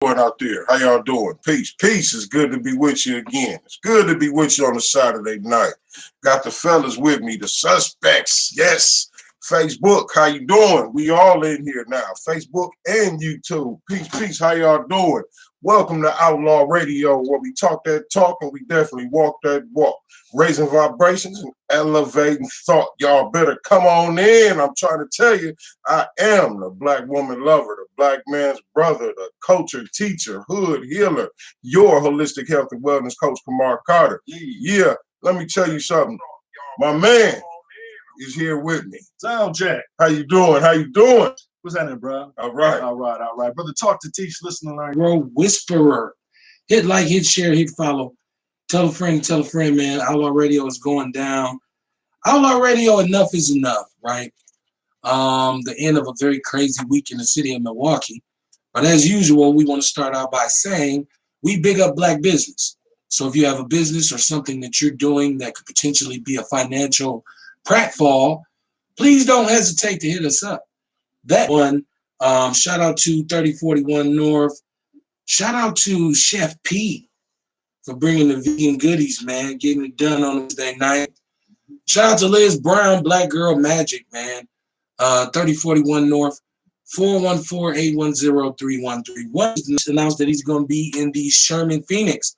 Going out there. How y'all doing? Peace. Peace. It's good to be with you again. It's good to be with you on a Saturday night. Got the fellas with me, the suspects. Yes. Facebook, how you doing? We all in here now. Facebook and YouTube. Peace, peace. How y'all doing? Welcome to Outlaw Radio, where we talk that talk and we definitely walk that walk. Raising vibrations and elevating thought. Y'all better come on in. I'm trying to tell you, I am the black woman lover, the black man's brother, the culture teacher, hood healer, your holistic health and wellness coach, Kamar Carter. Yeah, let me tell you something. My man is here with me. Sound check. How you doing? How you doing? What's happening, bro? All right. All right. Brother, talk to teach, listen to learn. Grow whisperer. Hit like, hit share, hit follow. Tell a friend, man. Outlaw Radio is going down. Outlaw Radio, enough is enough, right? The end of a very crazy week in the city of Milwaukee. But as usual, we want to start out by saying we big up black business. So if you have a business or something that you're doing that could potentially be a financial pratfall, please don't hesitate to hit us up. That one, shout out to 3041 North. Shout out to Chef P for bringing the vegan goodies, man, getting it done on Wednesday night. Shout out to Liz Brown, Black Girl Magic, man. 3041 North, 414-810-3131. Announced that he's going to be in the Sherman, Phoenix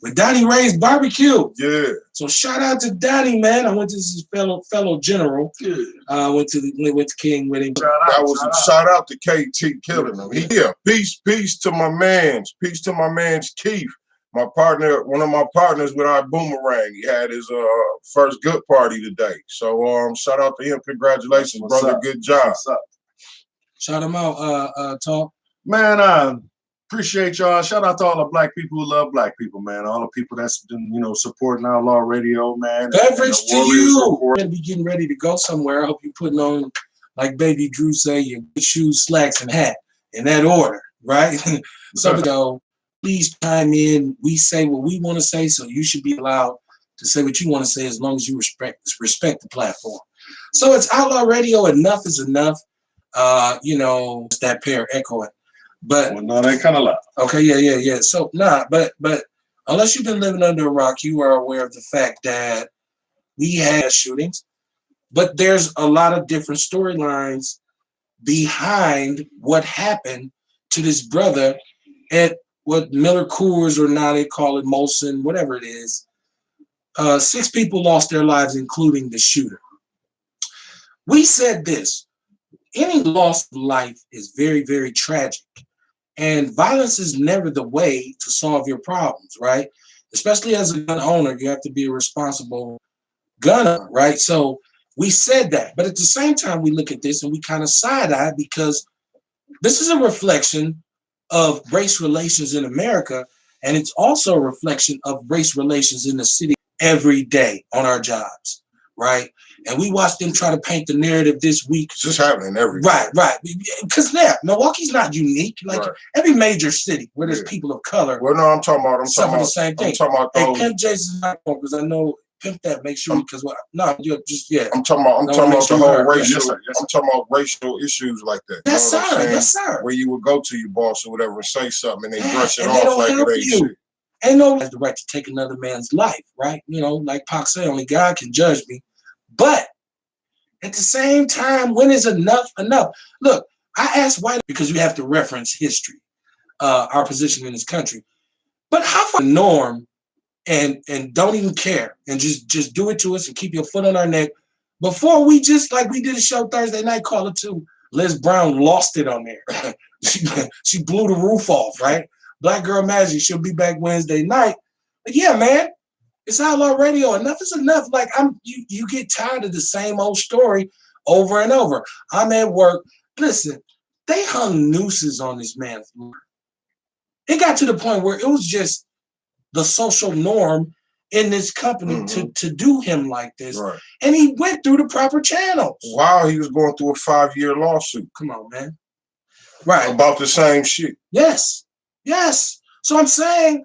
with Donnie Ray's barbecue. Yeah. So shout out to Donnie, man. I went to his fellow general. Went to King with him. Shout out to KT killing him. Peace to my man's. Peace to my man's Keith. My partner, one of my partners with our boomerang. He had his first good party today. So shout out to him. Congratulations, What's brother. up? Good job. What's up? Shout him out, Talk. Man, appreciate y'all. Shout out to all the black people who love black people, man. All the people that's been, supporting Outlaw Radio, man. Beverage to you. We're gonna be getting ready to go somewhere. I hope you're putting on, like Baby Drew say, your shoes, slacks, and hat in that order, right? So please chime in. We say what we want to say, so you should be allowed to say what you want to say as long as you respect the platform. So it's Outlaw Radio. Enough is enough. It's that pair echoing. But well, no, that kind of loud. Okay, yeah. So but unless you've been living under a rock, you are aware of the fact that we had shootings, but there's a lot of different storylines behind what happened to this brother at what Miller Coors, or now they call it Molson, whatever it is. 6 people lost their lives, including the shooter. We said this: any loss of life is very, very tragic. And violence is never the way to solve your problems, right? Especially as a gun owner, you have to be a responsible gun owner, right? So we said that. But at the same time, we look at this and we kind of side-eye, because this is a reflection of race relations in America, and it's also a reflection of race relations in the city every day on our jobs, right? And we watched them try to paint the narrative this week. It's just happening everywhere. Right. Because Milwaukee's not unique. Like every major city where there's people of color. Well, no, I'm talking about the same thing. I'm talking about those. Hey, Pimp Jason's not on, because I know Pimp that. Make sure, because you're just I'm talking about the whole racial. I'm talking about racial issues like that. Yes, sir. Where you would go to your boss or whatever and say something, and they brush it and off like it ain't shit. Ain't no has the right to take another man's life, right? Like Pac said, only God can judge me. But at the same time, when is enough enough? Look, I asked why, because we have to reference history, our position in this country. But how far the norm and don't even care and just do it to us and keep your foot on our neck before we just, like we did a show Thursday night, call it to Liz Brown lost it on there. she blew the roof off, right? Black Girl Magic, she'll be back Wednesday night. But yeah, man, it's Outlaw Radio. Enough is enough. Like you get tired of the same old story over and over. I'm at work. Listen, they hung nooses on this man's floor. It got to the point where it was just the social norm in this company to do him like this. Right. And he went through the proper channels. While he was going through a 5-year lawsuit. Come on, man. Right. About the same shit. Yes. So I'm saying,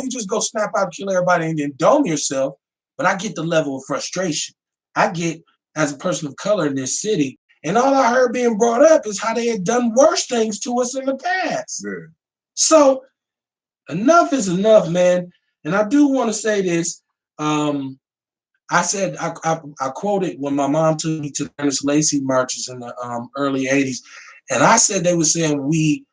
you just go snap out, kill everybody, and then dome yourself. But I get the level of frustration. I get, as a person of color in this city, And all I heard being brought up is how they had done worse things to us in the past. Yeah. So enough is enough, man. And I do want to say this. I said, I quoted when my mom took me to the Ernest Lacey marches in the early 80s. And I said they were saying we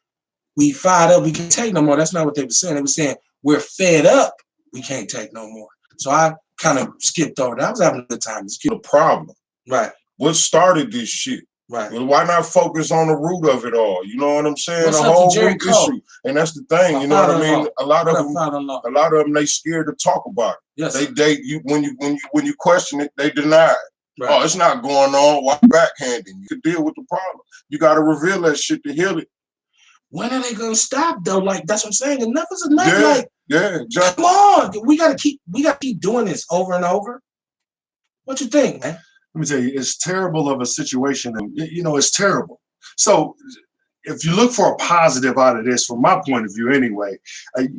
fired up, we can't take no more. That's not what they were saying. They were saying we're fed up, we can't take no more. So I kind of skipped over that. I was having a good time. The problem. Right. What started this shit? Right. Well, why not focus on the root of it all? You know what I'm saying? What's the up to whole Jerry root Cole? issue. And that's the thing, you know what I mean? A lot of them, they scared to talk about it. Yes. When you question it, they deny it. Right. Oh, it's not going on. Why backhanding? You can deal with the problem. You got to reveal that shit to heal it. When are they gonna stop though? Like that's what I'm saying. Enough is enough. Yeah, like, yeah. Come on, we gotta keep doing this over and over. What you think, man? Let me tell you, it's terrible of a situation, and you know it's terrible. So, if you look for a positive out of this, from my point of view, anyway,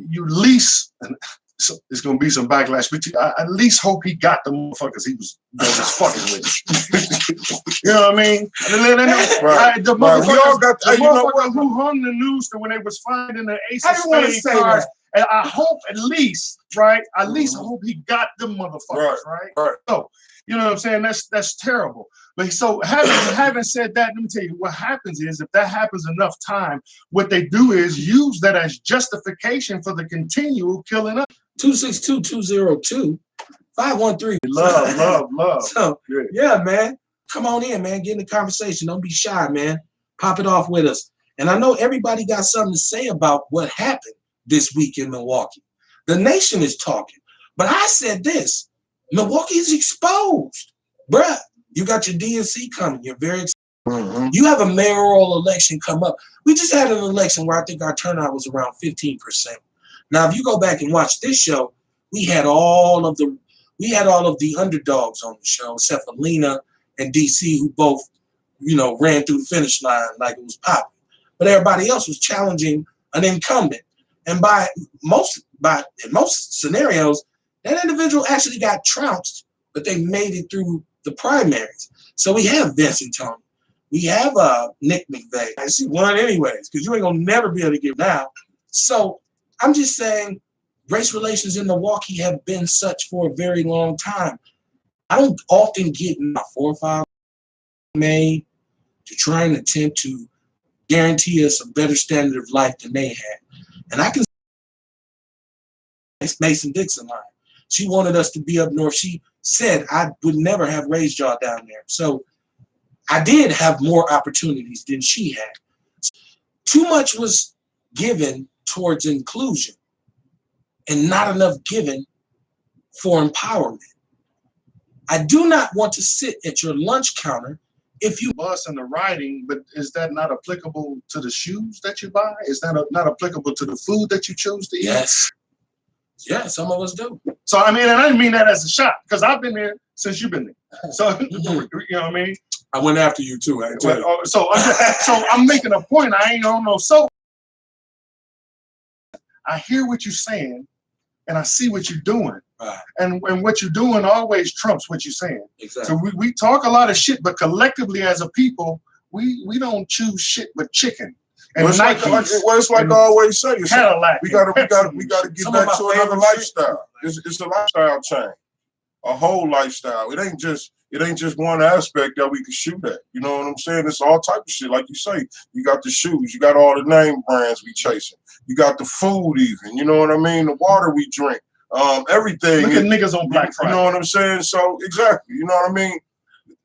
you at least. So it's gonna be some backlash, but I at least hope he got the motherfuckers he was fucking with. You know what I mean? Right. The motherfucker, we all got the motherfucker who hung the noose when they was finding the Ace of Spades cards. And I hope at least, right? At least I hope he got them motherfuckers, right? So, you know what I'm saying? That's terrible. But so having said that, let me tell you what happens is if that happens enough time, what they do is use that as justification for the continual killing up. 262-202-513. Love. So yeah, man. Come on in, man. Get in the conversation. Don't be shy, man. Pop it off with us. And I know everybody got something to say about what happened this week in Milwaukee. The nation is talking. But I said this. Milwaukee is exposed. Bruh, you got your DNC coming. You're very exposed. You have a mayoral election come up. We just had an election where I think our turnout was around 15%. Now, if you go back and watch this show, we had all of the underdogs on the show, except for Lena and DC, who both, ran through the finish line like it was popping. But everybody else was challenging an incumbent. And in most scenarios, that individual actually got trounced, but they made it through the primaries. So we have Vincent Tony. We have Nick McVeigh. I see one anyways, because you ain't gonna never be able to get now. So I'm just saying, race relations in Milwaukee have been such for a very long time. I don't often get my 4 or 5 made to try and attempt to guarantee us a better standard of life than they had. And I can Mason Dixon line. She wanted us to be up north. She said I would never have raised y'all down there. So I did have more opportunities than she had. Too much was given towards inclusion and not enough given for empowerment. I do not want to sit at your lunch counter if you bus and the riding, but is that not applicable to the shoes that you buy? Is that not applicable to the food that you choose to eat? Yes. Yeah, some of us do. So, I mean, and I didn't mean that as a shot, because I've been there since you've been there. So, you know what I mean? I went after you too. So I'm making a point. I ain't on no soap. I hear what you're saying, and I see what you're doing. Right. And what you're doing always trumps what you're saying. Exactly. So we talk a lot of shit, but collectively as a people, we don't choose shit but chicken. And it's like I always say, we gotta get back to another lifestyle. It's a lifestyle change, a whole lifestyle. It ain't just one aspect that we can shoot at. You know what I'm saying? It's all type of shit. Like you say, you got the shoes, you got all the name brands we chasing, you got the food even. You know what I mean? The water we drink, everything. Look at niggas on Black Friday. You know what I'm saying? So exactly. You know what I mean?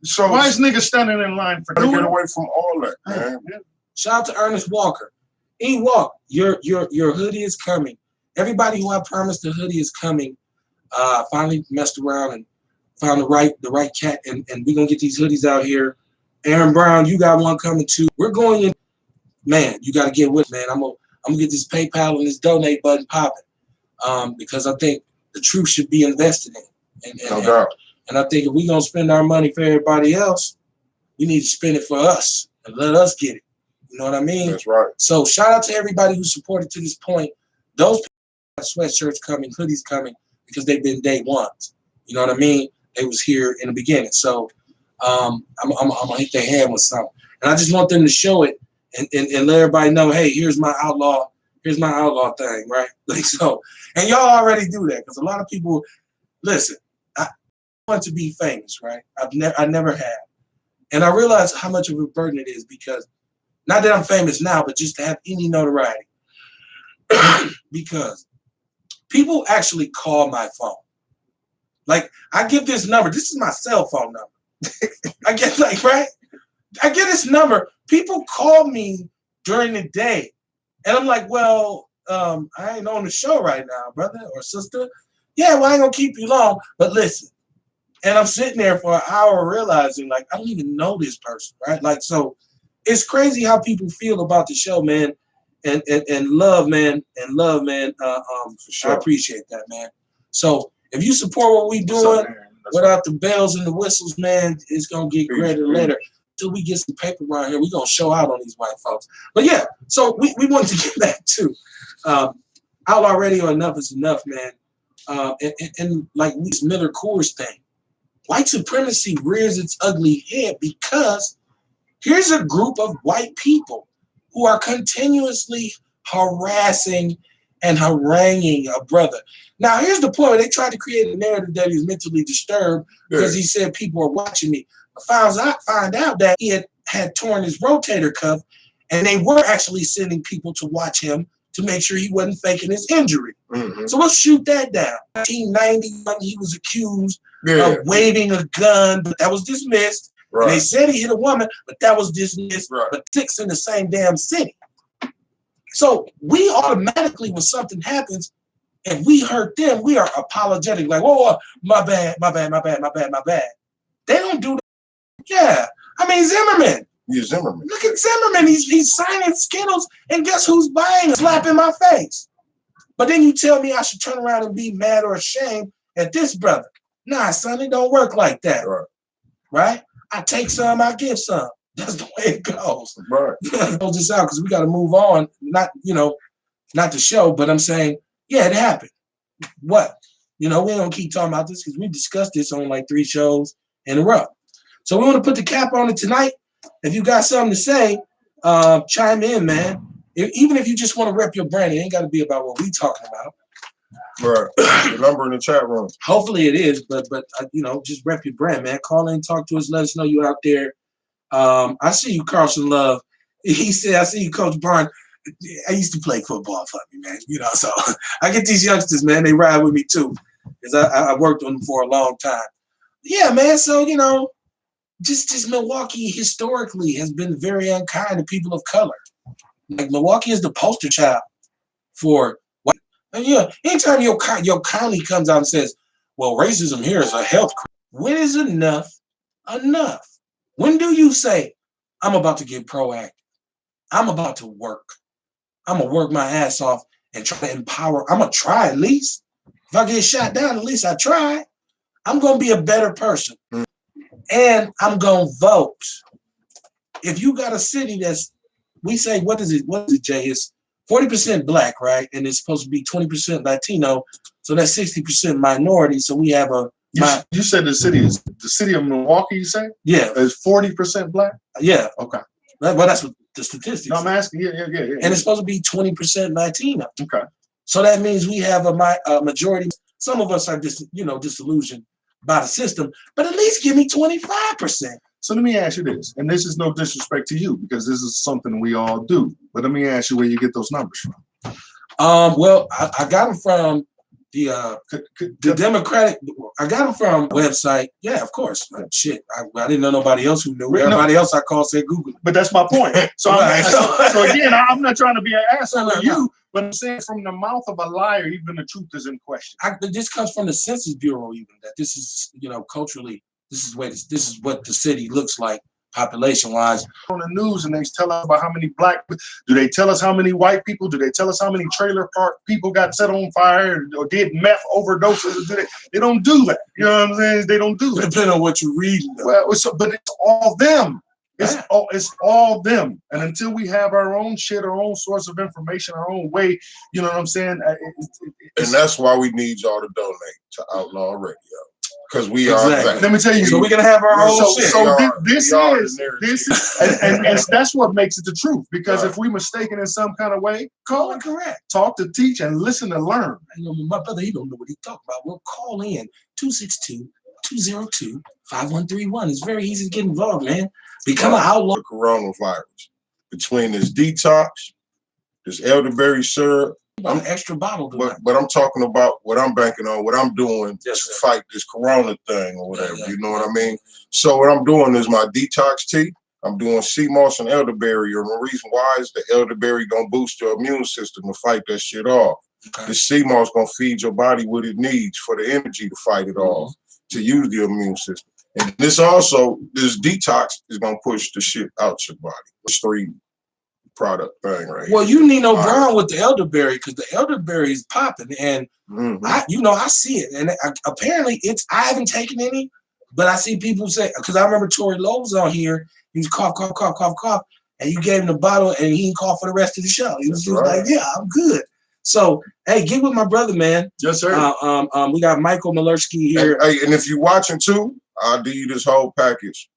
So why is niggas standing in line for to get away from all that, man? Yeah. Shout out to Ernest Walker. E-Walk, your hoodie is coming. Everybody who I promised the hoodie is coming. Finally messed around and found the right cat, and we're gonna get these hoodies out here. Aaron Brown, you got one coming too. We're going in, man. You gotta get with, man. I'm gonna get this PayPal and this donate button popping. Because I think the truth should be invested in. No doubt. And I think if we're gonna spend our money for everybody else, we need to spend it for us and let us get it. You know what I mean? That's right. So shout out to everybody who supported to this point. Those people have sweatshirts coming, hoodies coming, because they've been day ones. You know what I mean? They was here in the beginning. So I'm gonna hit their head with something, and I just want them to show it and let everybody know, hey, here's my outlaw thing, right? Like so, and y'all already do that because a lot of people listen. I want to be famous, right? I never have, and I realize how much of a burden it is because not that I'm famous now, but just to have any notoriety, because people actually call my phone. Like I give this number. This is my cell phone number. I get right. I get this number. People call me during the day, and I'm like, well, I ain't on the show right now, brother or sister. Yeah, well, I ain't gonna keep you long, but listen. And I'm sitting there for an hour realizing, like, I don't even know this person, right? Like, so it's crazy how people feel about the show, man, and love, man, for sure. I appreciate that, man. So if you support what we doing without the bells and the whistles, man, it's gonna get greater later. Till we get some paper around here, we're gonna show out on these white folks. But yeah, so we wanted to get back to Outlaw Radio. Enough is enough, man. And like this Miller Coors thing, white supremacy rears its ugly head because here's a group of white people who are continuously harassing and haranguing a brother. Now, here's the point. They tried to create a narrative that he's mentally disturbed because he said people are watching me. I find out that he had torn his rotator cuff, and they were actually sending people to watch him to make sure he wasn't faking his injury. So let's shoot that down. 1991, he was accused of waving a gun, but that was dismissed. And they said he hit a woman, but that was dismissed. But 6 in the same damn city. So we automatically, when something happens, if we hurt them, we are apologetic. Like, whoa, my bad. They don't do that. Yeah. I mean, Zimmerman. Yeah, Zimmerman. Look at Zimmerman. He's signing Skittles, and guess who's buying a slap in my face? But then you tell me I should turn around and be mad or ashamed at this brother. Nah, son, it don't work like that. Right? I take some, I give some. That's the way it goes. Right. Close this out because we got to move on. Not the show, but I'm saying, yeah, it happened. What? We don't keep talking about this because we discussed this on like 3 shows in a row. So we want to put the cap on it tonight. If you got something to say, chime in, man. Even if you just want to rep your brand, it ain't got to be about what we talking about. Right. The number in the chat room. Hopefully it is, but just rep your brand, man. Call in, talk to us, let us know you out there. I see you, Carlson Love. He said, I see you, Coach Barnes. I used to play football for me, man. So I get these youngsters, man. They ride with me too, because I worked on them for a long time. Yeah, man. So just Milwaukee historically has been very unkind to people of color. Like Milwaukee is the poster child for white. And anytime your county comes out and says, "Well, racism here is a health crisis," when is enough? When do you say, "I'm about to get proactive. I'm about to work. I'm gonna work my ass off and try to empower. I'm gonna try at least. If I get shot down, at least I tried. I'm gonna be a better person." And I'm gonna vote. If you got a city that's, we say, what is it, Jay? It's 40% black, right? And it's supposed to be 20% Latino, so that's 60% minority. So we have you said the city of Milwaukee, you say? Yeah. Is 40% black? Yeah. Okay. Well, that's what the statistics. No, I'm asking. Yeah. And it's supposed to be 20% Latino. Okay. So that means we have a majority. Some of us are disillusioned by the system, but at least give me 25%. So let me ask you this, and this is no disrespect to you because this is something we all do. But let me ask you where you get those numbers from. Well, I got them from the Democratic. I got them from a website. Yeah, of course. Shit, I didn't know nobody else who knew. Everybody else I called said Google. But that's my point. So so again, I'm not trying to be an asshole to you. But I'm saying from the mouth of a liar, even the truth is in question. This comes from the Census Bureau, even that this is, culturally, this is what the city looks like population-wise. On the news, and they tell us about how many black. Do they tell us how many white people? Do they tell us how many trailer park people got set on fire or did meth overdoses? They don't do that. You know what I'm saying? They don't do that. Depending on what you read. Well, but it's all them. It's all them. And until we have our own shit, our own source of information, our own way, you know what I'm saying? And that's why we need y'all to donate to Outlaw Radio. Because we are that. Let me tell you. So we're gonna have our whole shit. So this is, and that's what makes it the truth. Because if we mistaken in some kind of way, call it correct. Talk to teach and listen to learn. My brother, he don't know what he's talking about. We'll call in 262-202-5131. It's very easy to get involved, man. Become an outlaw. The coronavirus. Between this detox, this elderberry syrup, an extra bottle. But I'm talking about what I'm banking on, what I'm doing to fight this corona thing or whatever. You know what I mean? So what I'm doing is my detox tea. I'm doing sea moss and elderberry. And the reason why is the elderberry gonna boost your immune system to fight that shit off. The sea moss gonna feed your body what it needs for the energy to fight it off, to use the immune system. And this detox is gonna push the shit out your body. It's 3 product thing right here. You need no brown with the elderberry, because the elderberry is popping, and I see it, and apparently I haven't taken any, but I see people say, because I remember Tory Lowe's on here, he was cough, and you gave him the bottle, and he didn't cough for the rest of the show. He was just like, yeah, I'm good. So hey, get with my brother, man. Yes, sir. We got Michael Malerski here. Hey, and if you're watching too, I'll do you this whole package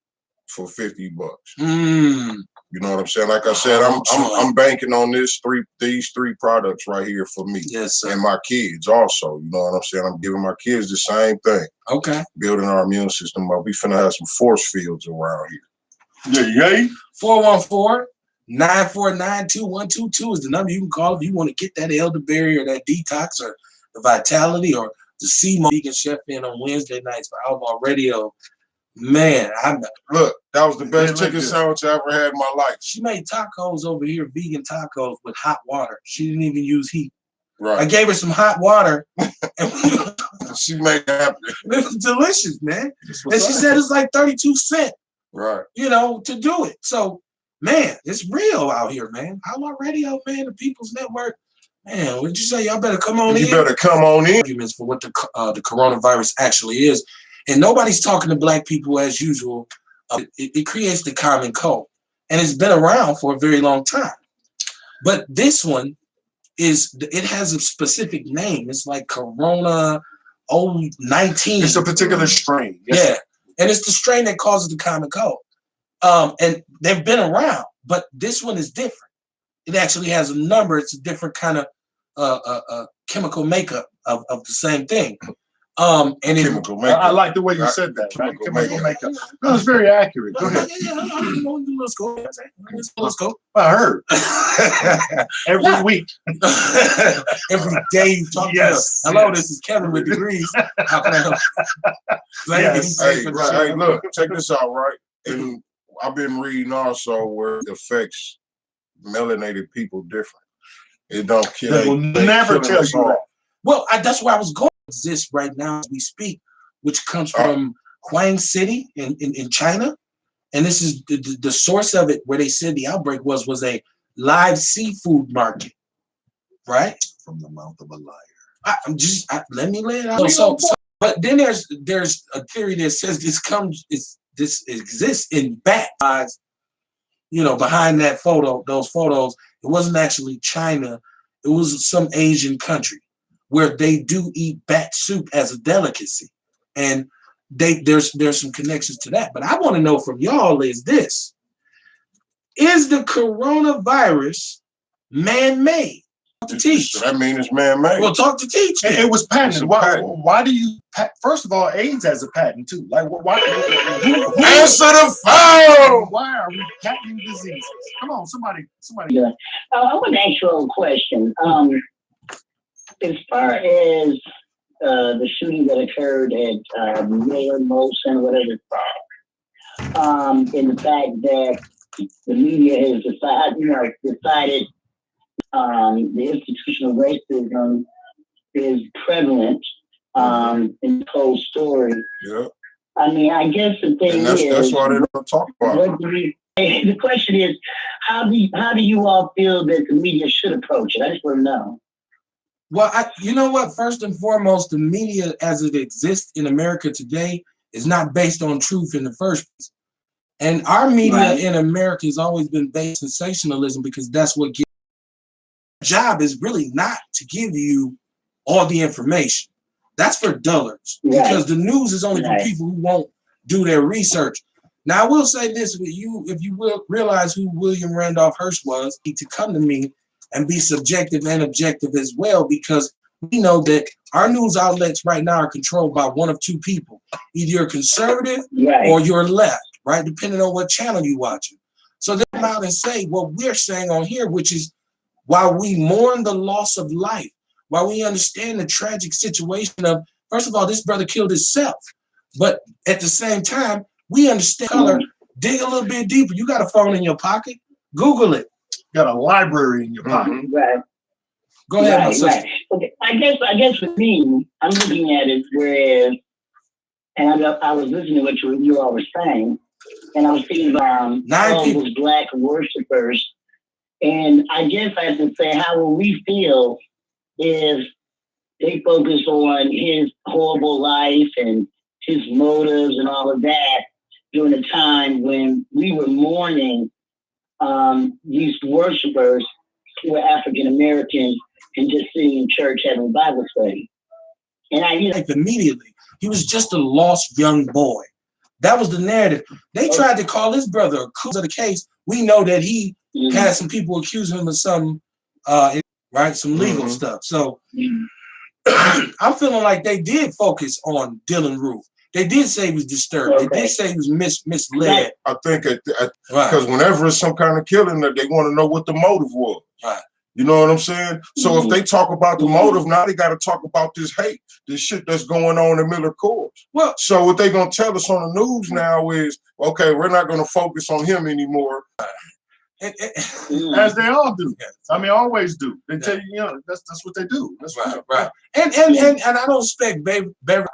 for $50. You know what I'm saying? Like I said, I'm banking on these three products right here for me. Yes, sir. And my kids also. You know what I'm saying? I'm giving my kids the same thing. Okay. Building our immune system up. We finna have some force fields around here. Yeah. 414-949-2122 is the number you can call if you want to get that elderberry or that detox or the vitality or the CMO. Vegan Chef in on Wednesday nights for Outlaw Radio. Man, look, that was the best chicken sandwich I ever had in my life. She made tacos over here, vegan tacos with hot water. She didn't even use heat. Right. I gave her some hot water. And she made it happen. It was delicious, man. And she said it's like 32 cents. Right. To do it. So, man, it's real out here, man. Outlaw Radio, man, the People's Network. Man, what'd you say? Y'all better come on in. You better come on in. Arguments for what the coronavirus actually is. And nobody's talking to black people as usual. It creates the common cold. And it's been around for a very long time. But this one it has a specific name. It's like Corona 19. It's a particular strain. Yes. Yeah. And it's the strain that causes the common cold. And they've been around, but this one is different. It actually has a number. It's a different kind of chemical makeup of the same thing. And chemical makeup. I like the way you said that. Chemical makeup. No, it's very accurate. Go ahead. Let's go. I heard. Every week. Every day you talk to us. Hello, this is Kevin with Degrees. How can I help? Hey, look, check this out, right? And I've been reading also where it affects melanated people different. It don't kill. They will never tell you that. Well, that's where I was going. Exists right now as we speak, which comes from Huang City in China, and this is the source of it. Where they said the outbreak was a live seafood market, right? From the mouth of a liar. Let me lay it out. So, but then there's a theory that says this exists in bat eyes. Behind that those photos, it wasn't actually China. It was some Asian country where they do eat bat soup as a delicacy. And there's some connections to that. But I want to know from y'all is this. Is the coronavirus man-made? To teach. That means it's man-made. Well, talk to teach. It was patented. Why do you first of all, AIDS has a patent too. Like why answer the phone. Why are we patenting diseases? Come on, somebody. Yeah. I want to ask you a question. As far as the shooting that occurred at Mayor Molson, whatever it's called, in the fact that the media has decided the institutional racism is prevalent in the whole story. Yeah. I mean, I guess the thing that's why they don't talk about it. The question is, how do you all feel that the media should approach it? I just want to know. Well, you know what? First and foremost, the media as it exists in America today is not based on truth in the first place. And our media in America has always been based on sensationalism because that's what gives. Job is really not to give you all the information. That's for dullards, because the news is only for people who won't do their research. Now, I will say this with you, if you will realize who William Randolph Hearst was, to come to me and be subjective and objective as well, because we know that our news outlets right now are controlled by one of two people. Either you're conservative or you're left, right? Depending on what channel you're watching. So they come out and say what we're saying on here, which is while we mourn the loss of life, while we understand the tragic situation of, first of all, this brother killed himself. But at the same time, we understand color. Dig a little bit deeper. You got a phone in your pocket? Google it. Got a library in your pocket. Go ahead, my sister. Okay. I guess for me, I'm looking at it whereas, and I was listening to what you all were saying, and I was thinking about all those black worshipers, and I guess I have to say, how will we feel if they focus on his horrible life and his motives and all of that during a time when we were mourning these worshipers who were African Americans and just sitting in church having a Bible study. And immediately, he was just a lost young boy. That was the narrative. They tried to call his brother a coup of the case. We know that he had some people accusing him of some, some legal stuff. So I'm feeling like they did focus on Dylan Roof. They did say he was disturbed. They did say he was misled. I think because whenever it's some kind of killing, they want to know what the motive was. You know what I'm saying? So if they talk about the motive, now they got to talk about this hate, this shit that's going on in Miller Court. Well, so what they gonna tell us on the news now is, okay, we're not gonna focus on him anymore. As they all do. I mean, always do. They tell you, that's what they do. That's right. And I don't expect Beverly.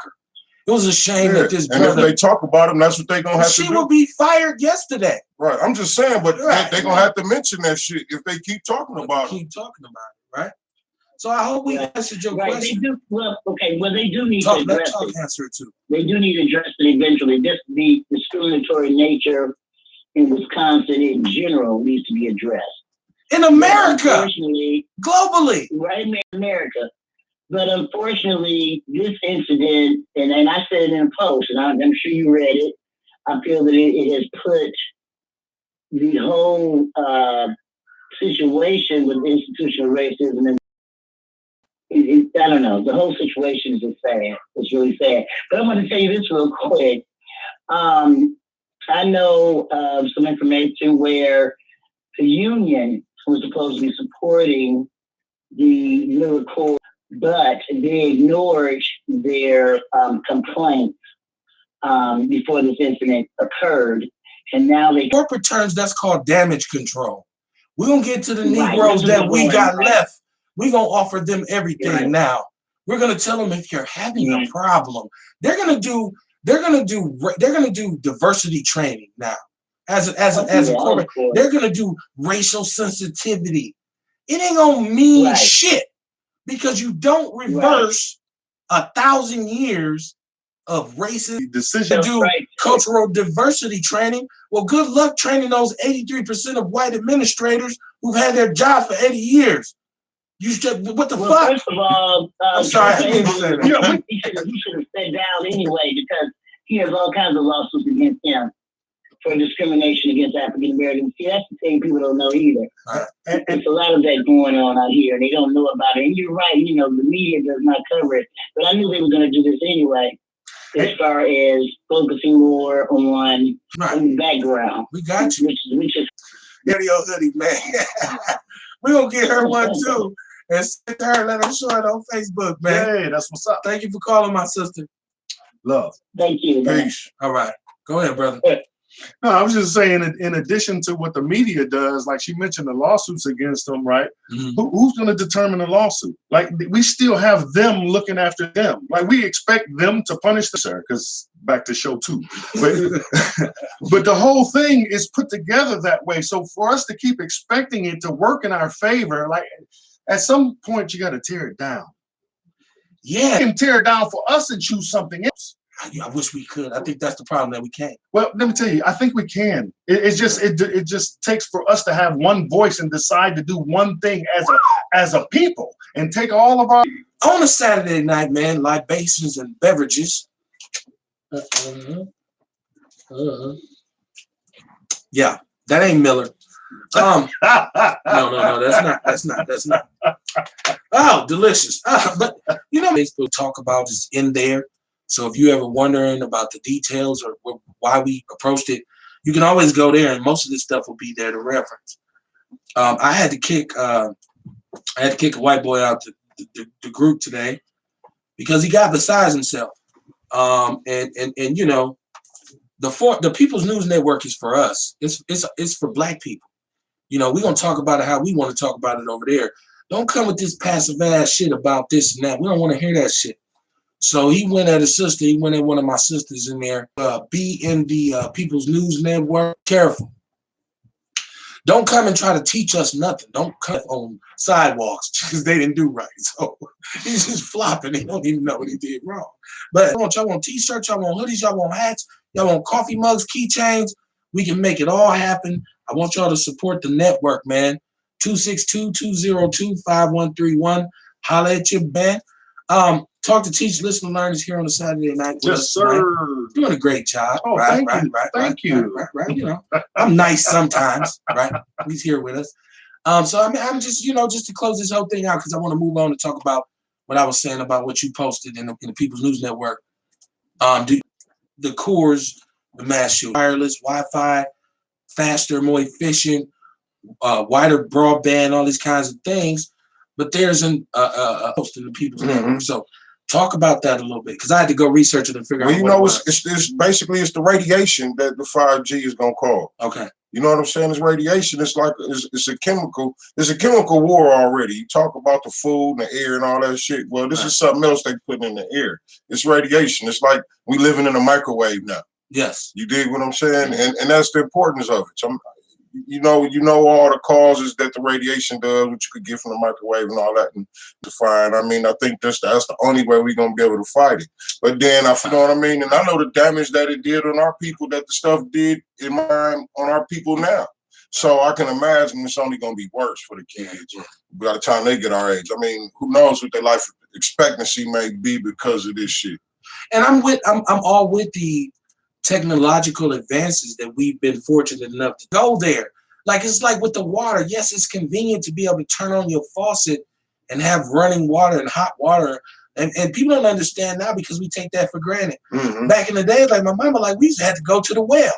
It was a shame that this brother. And if they talk about him, that's what they're going to have to do. She will be fired yesterday. Right. I'm just saying, but they're going to have to mention that shit if they keep talking about it. Keep talking about it, right? So I hope we answered your question. They do, they do need to address it. Answer it too. They do need to address it eventually. Just the discriminatory nature in Wisconsin in general needs to be addressed. In America, globally. Right in America. But unfortunately, this incident, and I said it in a post, and I'm sure you read it, I feel that it has put the whole situation with institutional racism, and I don't know, the whole situation is just sad. It's really sad. But I want to tell you this real quick. I know some information where the union was supposed to be supporting the Miller Court, but they ignored their complaints before this incident occurred. And now they... corporate terms, that's called damage control. We're going to get to the Negroes that we got left. We're going to offer them everything now. We're going to tell them if you're having a problem, they're going to do diversity training now. As a corporate, they're going to do racial sensitivity. It ain't going to mean shit. Because you don't reverse 1,000 years of racist decision to do cultural diversity training. Well, good luck training those 83% of white administrators who've had their job for 80 years. You should, what the fuck? First of all, I'm sorry, I didn't say that. He should have stepped down anyway because he has all kinds of lawsuits against him for discrimination against African Americans. See, that's the thing people don't know either. There's a lot of that going on out here, and they don't know about it. And you're right, the media does not cover it. But I knew they were going to do this anyway, as far as focusing more on the background. We got you. Which is your hoodie, man. We're going to get her one too. And send her, let her show it on Facebook, man. Hey, that's what's up. Thank you for calling, my sister. Love. Thank you. Peace. All right. Go ahead, brother. No, I was just saying, in addition to what the media does, like she mentioned the lawsuits against them, right? Who's going to determine the lawsuit? Like, we still have them looking after them. Like, we expect them to punish the sir, because back to show 2. But the whole thing is put together that way. So for us to keep expecting it to work in our favor, like, at some point, you got to tear it down. Yeah. You can tear it down for us and choose something else. I wish we could. I think that's the problem, that we can't. Well, let me tell you, I think we can. It just takes for us to have one voice and decide to do one thing as a people and take all of our. On a Saturday night, man, libations and beverages. Yeah, that ain't Miller. No, that's not. Oh, delicious. But you know, Facebook talk about is in there. So if you ever wondering about the details or why we approached it, you can always go there, and most of this stuff will be there to reference. I had to kick a white boy out the group today because he got besides himself. And you know, the People's News Network is for us. It's for black people. You know, we're gonna talk about it how we want to talk about it over there. Don't come with this passive ass shit about this and that. We don't want to hear that shit. So he went at his sister. He went at one of my sisters in there. Be in the People's News Network. Careful. Don't come and try to teach us nothing. Don't come on sidewalks because they didn't do right. So he's just flopping. He don't even know what he did wrong. But y'all want t-shirts, y'all want hoodies, y'all want hats, y'all want coffee mugs, keychains. We can make it all happen. I want y'all to support the network, man. 262-202-5131. Holla at your band. Talk to Teach, Listen, Learners here on a Saturday night. Yes, sir. Right? Doing a great job. Oh, right, thank you. Thank you. Right. You know, I'm nice sometimes, right? He's here with us. So I'm just, you know, just to close this whole thing out because I want to move on to talk about what I was saying about what you posted in the People's News Network. The cores, the mass shooting, wireless, Wi-Fi, faster, more efficient, wider broadband, all these kinds of things. But there's a post in the People's Network. So talk about that a little bit because I had to go research it and figure out. Well, you know, it's basically the radiation that the 5G is gonna cause. Okay. You know what I'm saying? It's radiation. It's like it's a chemical. It's a chemical war already. You talk about the food and the air and all that shit. Well, this is something else they put in the air. It's radiation. It's like we living in a microwave now. Yes. You dig what I'm saying? And that's the importance of it. So, you know all the causes that the radiation does, what you could get from the microwave and all that, and to find. I mean, I think that's the only way we're gonna be able to fight it. But then you know what I mean, and I know the damage that it did on our people, that the stuff did in mind on our people now. So I can imagine it's only gonna be worse for the kids by the time they get our age. I mean, who knows what their life expectancy may be because of this shit. And I'm all with the technological advances that we've been fortunate enough to go there. Like it's like with the water. Yes, it's convenient to be able to turn on your faucet and have running water and hot water. And people don't understand now because we take that for granted. Back in the day, like my mama, like we used to have to go to the well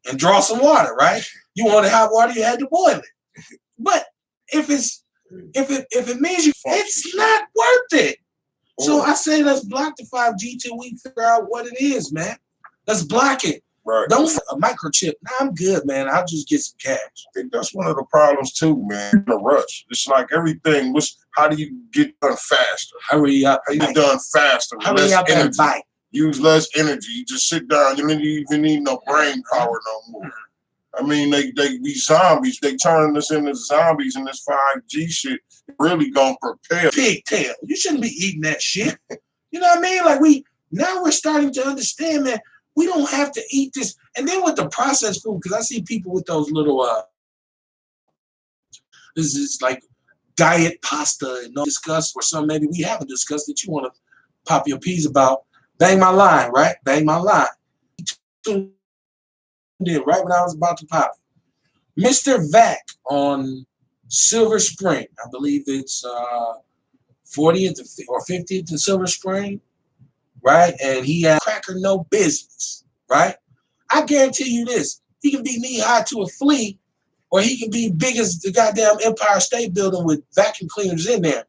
and draw some water, right? You wanted hot water, you had to boil it. But if it means it's not worth it. So I say let's block the 5G till we figure out what it is, man. Let's block it. Right. Don't a microchip. Nah, I'm good, man. I'll just get some cash. I think that's one of the problems too, man. In a rush. It's like everything. How do you get done faster? Hurry up. How you get done faster? Hurry up and bite. Use less energy. You just sit down. You don't even need no brain power no more. I mean, they be zombies. They turning us into zombies, and this 5G shit really gonna propel. Pigtail. You shouldn't be eating that shit. You know what I mean? Like we're starting to understand, man. We don't have to eat this. And then with the processed food, because I see people with those little this is like diet pasta and no discuss, or something maybe we haven't discussed that you want to pop your peas about. Bang my line, right? Bang my line. Did right when I was about to pop it. Mr. Vac on Silver Spring. I believe it's 40th or 50th in Silver Spring. Right? And he had cracker no business, right? I guarantee you this. He can be knee-high to a flea, or he can be big as the goddamn Empire State Building with vacuum cleaners in there.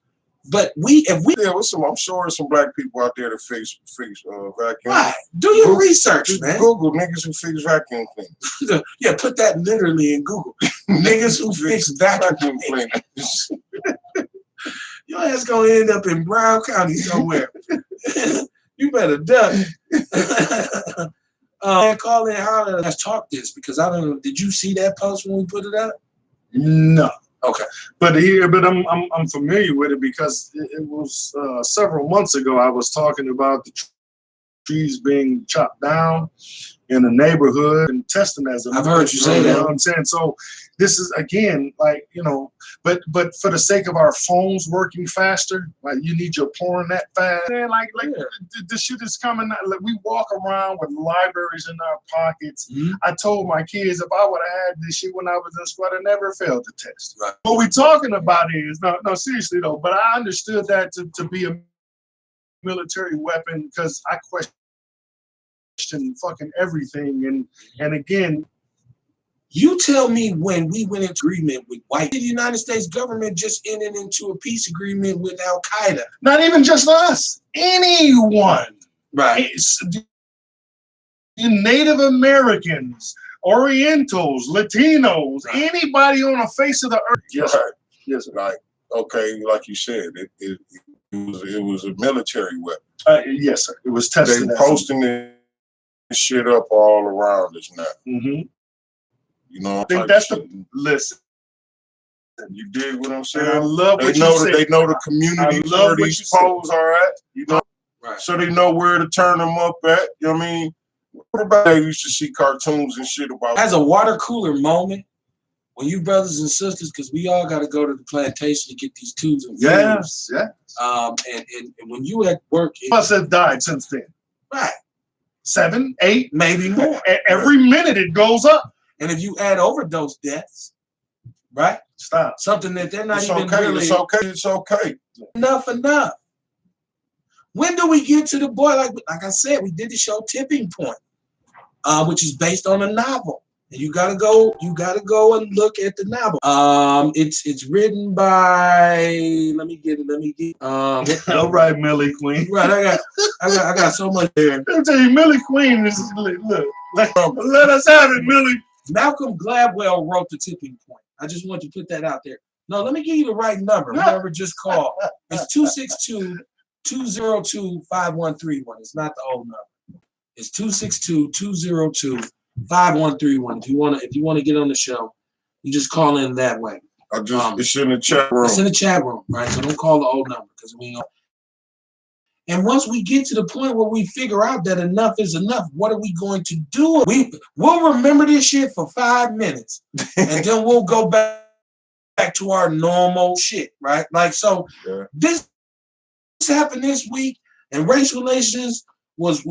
But I'm sure there's some black people out there that fix vacuum. Right. Do your research, man. Google niggas who fix vacuum cleaners. Yeah, put that literally in Google. Niggas who fix vacuum cleaners. Your ass gonna end up in Brown County somewhere. You better duck. Call in, holler. Let's talk this because I don't know. Did you see that post when we put it up? No. Okay. But I'm familiar with it because it was several months ago. I was talking about the trees being chopped down in the neighborhood and testing as a I've heard you say you that. know what I'm saying? So this is again like, you know, but for the sake of our phones working faster, like you need your porn that fast. And like the shit is coming out. Like we walk around with libraries in our pockets. Mm-hmm. I told my kids if I would have had this shit when I was in squad, I never failed the test. Right. What we're talking about is no seriously though, but I understood that to be a military weapon because I question fucking everything and again, you tell me when we went into agreement with white, the United States government just entered into a peace agreement with Al Qaeda. Not even just us, anyone. Right. Native Americans, Orientals, Latinos, anybody on the face of the earth. Yes, right. Yes, like okay, like you said, it was a military weapon. Yes, sir. It was tested. They posting this shit up all around us now. Mm-hmm. You know, I think that's the listen. You dig what I'm saying? I love what they know you said. They know the community where these poles are at. You know, right. So they know where to turn them up at. You know what I mean? What about they used to see cartoons and shit about? As a water cooler moment, when you brothers and sisters, because we all got to go to the plantation to get these tubes and yes. And when you at work, must have died since then. Right. 7, 8, maybe more. Every minute it goes up. And if you add overdose deaths, right? Stop. Something that they're not it's even okay, really. It's okay. Enough. When do we get to the boy? Like I said, we did the show Tipping Point, which is based on a novel. And you gotta go and look at the novel. It's written by let me get all right, Millie Queen. Right, I got so much there. Let me tell you, Millie Queen is look, let us have it, Millie. Malcolm Gladwell wrote the Tipping Point. I just want to put that out there. No, let me give you the right number. Whoever just called. It's 262-202-5131. It's not the old number. It's 262-202-5131. If you wanna get on the show, you just call in that way. It's in the chat room. It's in the chat room, right? So don't call the old number because we know. And once we get to the point where we figure out that enough is enough, what are we going to do? We'll remember this shit for 5 minutes, and then we'll go back to our normal shit, right? Like so, This happened this week, and race relations was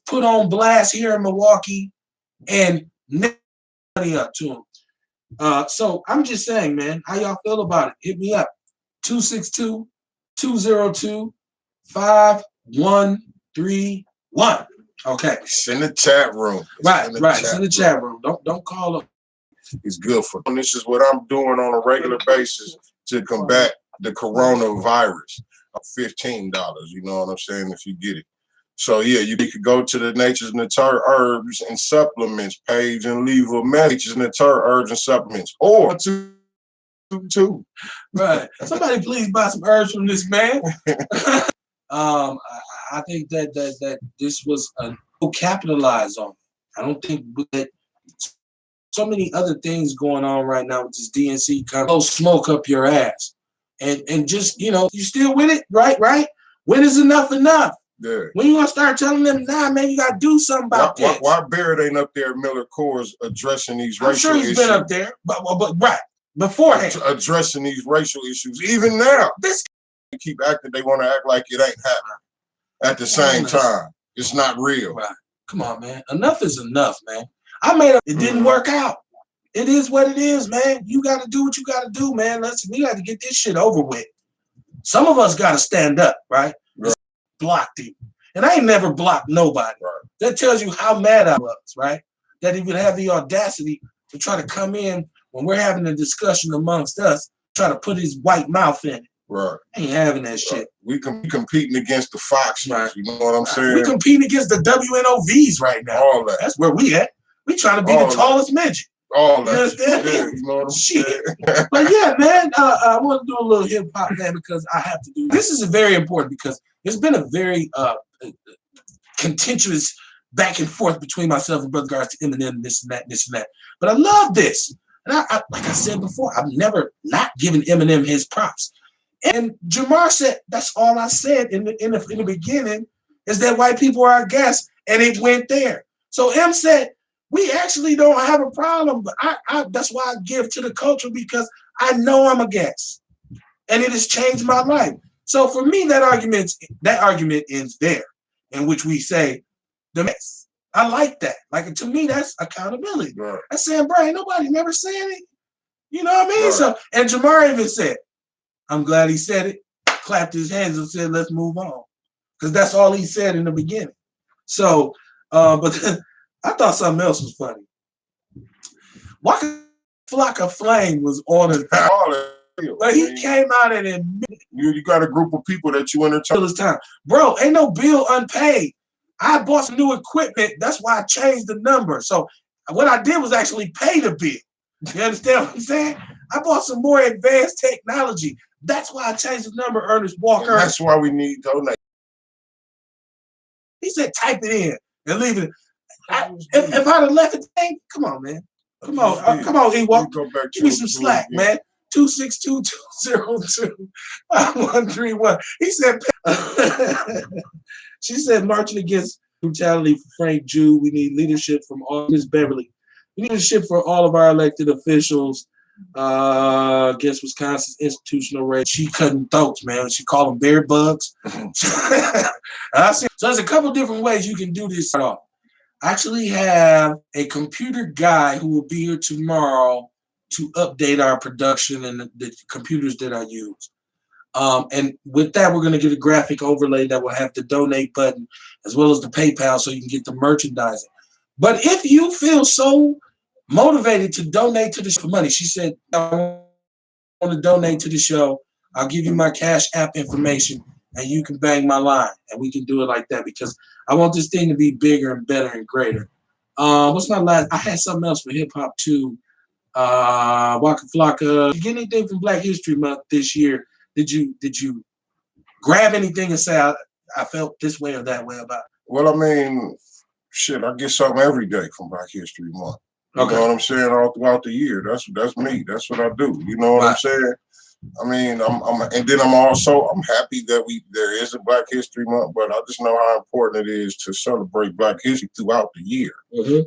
put on blast here in Milwaukee, and money up to them. So I'm just saying, man, how y'all feel about it? Hit me up, 262-202-5131. Okay. It's in the chat room. It's in the chat room. Don't call up. It's good for them. This is what I'm doing on a regular basis to combat the coronavirus. $15, you know what I'm saying, if you get it. So yeah, you could go to the Nature's Nature Herbs and Supplements page and leave a message. Nature's Nature Herbs and Supplements, or two. Right. Somebody please buy some herbs from this man. I think that this was a capitalize on. I don't think that so many other things going on right now with this DNC coming. Smoke up your ass. And just, you still with it, right? When is enough? Yeah. When you gonna start telling them, nah, man, you gotta do something about this? Why Barrett ain't up there, Miller Coors, addressing these racial issues? I'm sure he's been up there, but right beforehand, addressing these racial issues. Even now, they keep acting. They want to act like it ain't happening. At the same time, it's not real. Right? Come on, man. Enough is enough, man. It didn't work out. It is what it is, man. You got to do what you got to do, man. We got to get this shit over with. Some of us got to stand up, right? Blocked him. And I ain't never blocked nobody. Right. That tells you how mad I was, right? That he would have the audacity to try to come in when we're having a discussion amongst us, try to put his white mouth in it. Right. I ain't having that shit. We competing against the Fox, right. You know what I'm saying? We competing against the WNOVs right now. All that. That's where we at. We trying to be the tallest midget. All that. You understand? Yeah, you know what I'm saying? But yeah, man, I want to do a little hip hop, man, because I have to do this. Is very important because it's been a very contentious back and forth between myself and Brother Garth to Eminem, this and that. But I love this. And I like I said before, I've never not given Eminem his props. And Jamar said, that's all I said in the beginning. is that white people are our guests, and it went there. So M said, we actually don't have a problem, but that's why I give to the culture, because I know I'm a guest, and it has changed my life. So for me, that argument ends there, in which we say the mess. I like that. Like, to me, that's accountability. Right. I said, bro, ain't nobody never said it. You know what I mean? Right. So, and Jamar even said, I'm glad he said it, clapped his hands and said, let's move on. Because that's all he said in the beginning. So, but I thought something else was funny. Waka Flocka Flame was on it, but he came out and admitted, you got a group of people that you entertain this time. Bro, ain't no bill unpaid. I bought some new equipment. That's why I changed the number. So what I did was actually pay the bill. You understand what I'm saying? I bought some more advanced technology. That's why I changed the number, Ernest Walker. And that's why we need donate. He said, type it in and leave it. If I'd have left it, come on, man. Come on, Ewok. Give me some slack, man. 262-202-5131. He said, she said, marching against brutality for Frank Jew. We need leadership from all Miss Beverly. We need leadership for all of our elected officials against Wisconsin's institutional race. She cutting throats, man. She called them bear bugs. So there's a couple different ways you can do this. I actually have a computer guy who will be here tomorrow to update our production and the computers that I use. And with that, we're going to get a graphic overlay that will have the donate button as well as the PayPal so you can get the merchandising. But if you feel so motivated to donate to the show for money, she said, I want to donate to the show. I'll give you my Cash App information and you can bang my line. And we can do it like that because I want this thing to be bigger and better and greater. What's my last? I had something else for hip hop too. Waka Flocka. Did you get anything from Black History Month this year? Did you grab anything and say I felt this way or that way about it? Well, I mean, shit, I get something every day from Black History Month. You know what I'm saying? All throughout the year. That's me. That's what I do. You know what I'm saying? I mean, I'm happy that there is a Black History Month, but I just know how important it is to celebrate Black history throughout the year,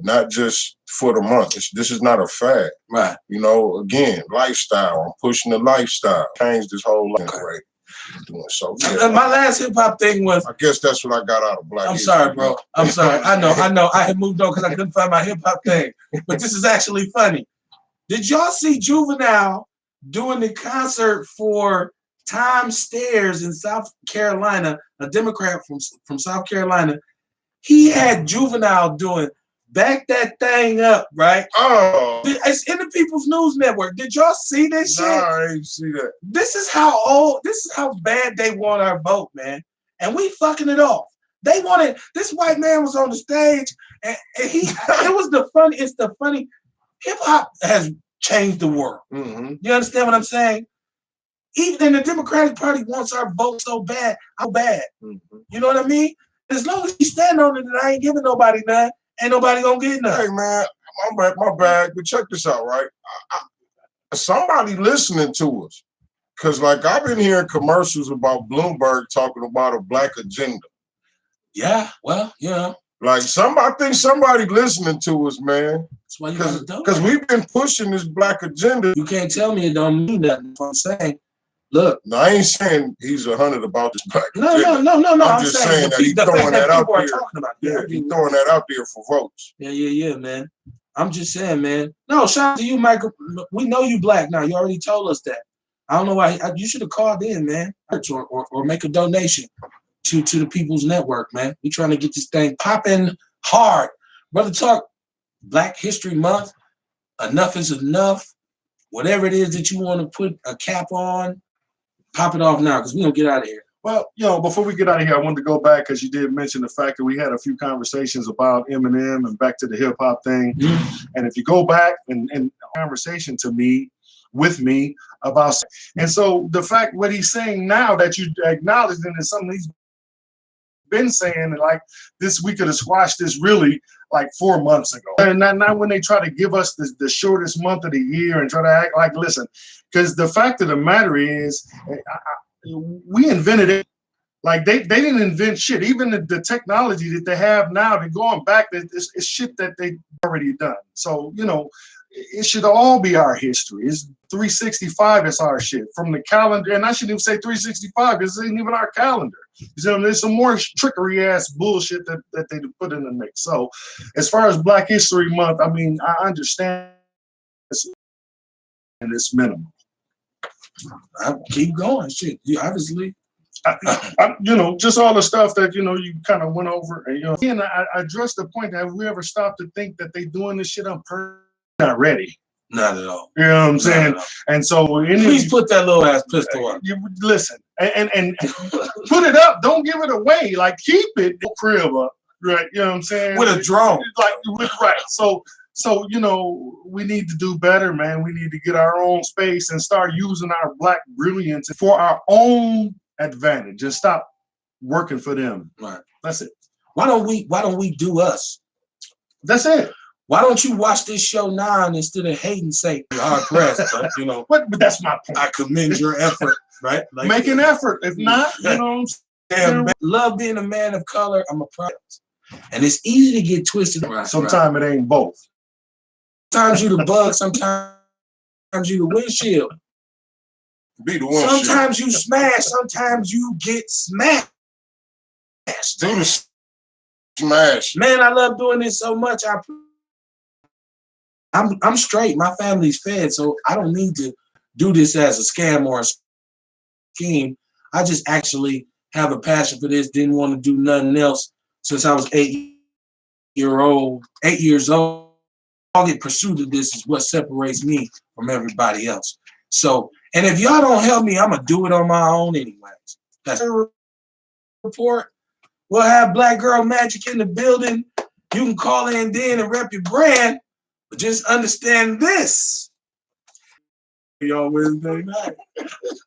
not just for the month. This is not a fad. Right. You know, again, lifestyle. I'm pushing the lifestyle. Change this whole life rate. So yeah, my last hip hop thing was. I guess that's what I got out of Black History. Sorry, bro. I'm sorry. I know. I had moved on because I couldn't find my hip hop thing. But this is actually funny. Did y'all see Juvenile doing the concert for Times Stairs in South Carolina? A Democrat from South Carolina. He had Juvenile doing Back That Thing Up, right? Oh. It's in the People's News Network. Did y'all see this shit? No, I didn't see that. This is how bad they want our vote, man. And we fucking it off. They wanted, this white man was on the stage and it's the funny, hip hop has changed the world. You understand what I'm saying? Even the Democratic Party wants our vote so bad, how bad? You know what I mean? As long as we stand on it and I ain't giving nobody none, ain't nobody gonna get none. Hey man, my bad. But check this out, right? Somebody listening to us, because like I've been hearing commercials about Bloomberg talking about a black agenda. Yeah, well, you know. Like I think somebody listening to us, man. That's why you gotta do it. Because we've been pushing this black agenda. You can't tell me it don't mean nothing. I'm saying, look. No, I ain't saying he's 100 about this black agenda. No. I'm just saying that he's throwing that out there. Yeah, he's throwing that out there for votes. Yeah, man. I'm just saying, man. No, shout out to you, Michael. We know you black now. You already told us that. I don't know why. You should have called in, man, or make a donation to the People's Network, man. We trying to get this thing popping hard. Brother Talk, Black History Month. Enough is enough. Whatever it is that you want to put a cap on, pop it off now because we're going to get out of here. Well, before we get out of here, I wanted to go back because you did mention the fact that we had a few conversations about Eminem and back to the hip hop thing. And if you go back and conversation with me about, and so the fact what he's saying now that you acknowledged and it's something he's been saying, and like this, we could have squashed this really like 4 months ago. And not when they try to give us the shortest month of the year and try to act like, listen, because the fact of the matter is, we invented it. Like they didn't invent shit. Even the technology that they have now, they're going back, it's shit that they already done. So, you know, it should all be our history. It's 365 is our shit. From the calendar, and I shouldn't even say 365, because it ain't even our calendar. You know, there's some more trickery ass bullshit that they put in the mix. So as far as Black History Month, I mean, I understand and it's minimal. I keep going. Shit, you obviously. You know, just all the stuff that, you know, you kind of went over. And, you know, again, I addressed the point that have we ever stopped to think that they doing this shit on purpose? Not ready. Not at all. You know what I'm saying? And so, please put that little ass pistol up. You listen and put it up. Don't give it away. Like keep it crib up, right? You know what I'm saying? With a drone, right. So, you know, we need to do better, man. We need to get our own space and start using our Black brilliance for our own advantage and stop working for them. Right. That's it. Why don't we do us? That's it. Why don't you watch this show now and instead of hating say you're hard pressed, but you know. But that's my point. I commend your effort, right? Like, make an effort. If not, you know love being a man of color, I'm a product. And it's easy to get twisted. Sometimes it ain't both. Sometimes you the bug, sometimes you the windshield. Be the one. Sometimes you smash, sometimes you get smashed. Do the smash. Man, I love doing this so much. I'm straight. My family's fed, so I don't need to do this as a scam or a scheme. I just actually have a passion for this. Didn't want to do nothing else since I was 8 years old. All the pursuit of this is what separates me from everybody else. So, and if y'all don't help me, I'm gonna do it on my own anyways. That's a report. We'll have Black Girl Magic in the building. You can call in then and rep your brand, but just understand this. Y'all Wednesday night.